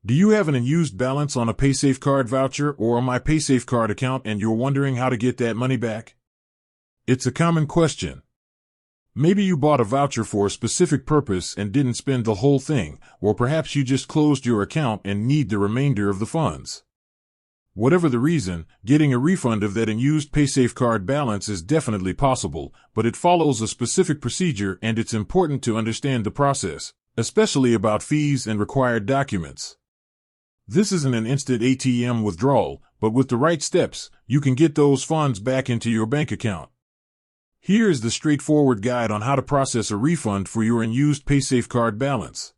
Do you have an unused balance on a PaysafeCard voucher or my PaysafeCard account and you're wondering how to get that money back? It's a common question. Maybe you bought a voucher for a specific purpose and didn't spend the whole thing, or perhaps you just closed your account and need the remainder of the funds. Whatever the reason, getting a refund of that unused PaysafeCard balance is definitely possible, but it follows a specific procedure and it's important to understand the process, especially about fees and required documents. This isn't an instant ATM withdrawal, but with the right steps, you can get those funds back into your bank account. Here is the straightforward guide on how to process a refund for your unused PaysafeCard balance.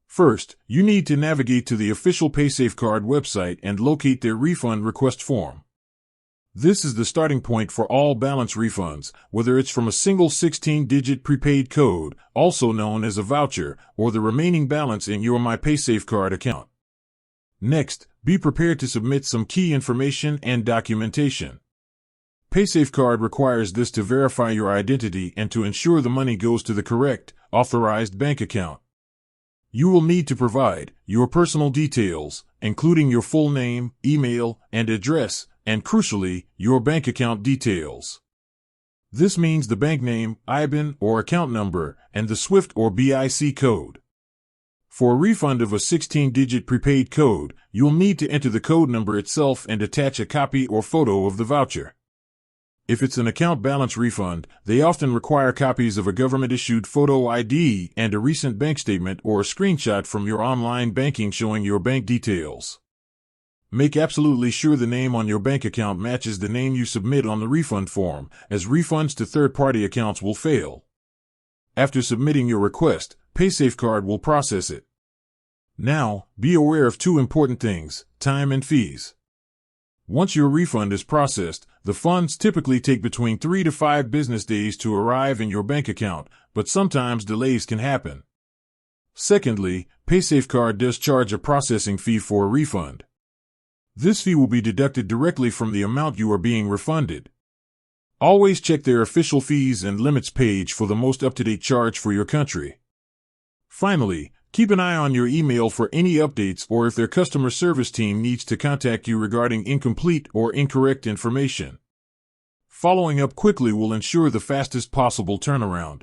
First, you need to navigate to the official PaysafeCard website and locate their refund request form. This is the starting point for all balance refunds, whether it's from a single 16-digit prepaid code, also known as a voucher, or the remaining balance in your My PaysafeCard account. Next, be prepared to submit some key information and documentation. PaysafeCard requires this to verify your identity and to ensure the money goes to the correct, authorized bank account. You will need to provide your personal details, including your full name, email, and address, and crucially, your bank account details. This means the bank name, IBAN or account number, and the SWIFT or BIC code. For a refund of a 16-digit prepaid code, you'll need to enter the code number itself and attach a copy or photo of the voucher. If it's an account balance refund, they often require copies of a government-issued photo ID and a recent bank statement or a screenshot from your online banking showing your bank details. Make absolutely sure the name on your bank account matches the name you submit on the refund form, as refunds to third-party accounts will fail. After submitting your request, PaysafeCard will process it. Now, be aware of two important things: time and fees. Once your refund is processed, the funds typically take between 3 to 5 business days to arrive in your bank account, but sometimes delays can happen. Secondly, PaysafeCard does charge a processing fee for a refund. This fee will be deducted directly from the amount you are being refunded. Always check their official fees and limits page for the most up-to-date charge for your country. Finally, keep an eye on your email for any updates or if their customer service team needs to contact you regarding incomplete or incorrect information. Following up quickly will ensure the fastest possible turnaround.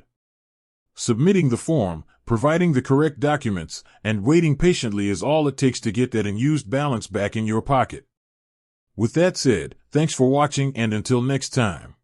Submitting the form, providing the correct documents, and waiting patiently is all it takes to get that unused balance back in your pocket. With that said, thanks for watching and until next time.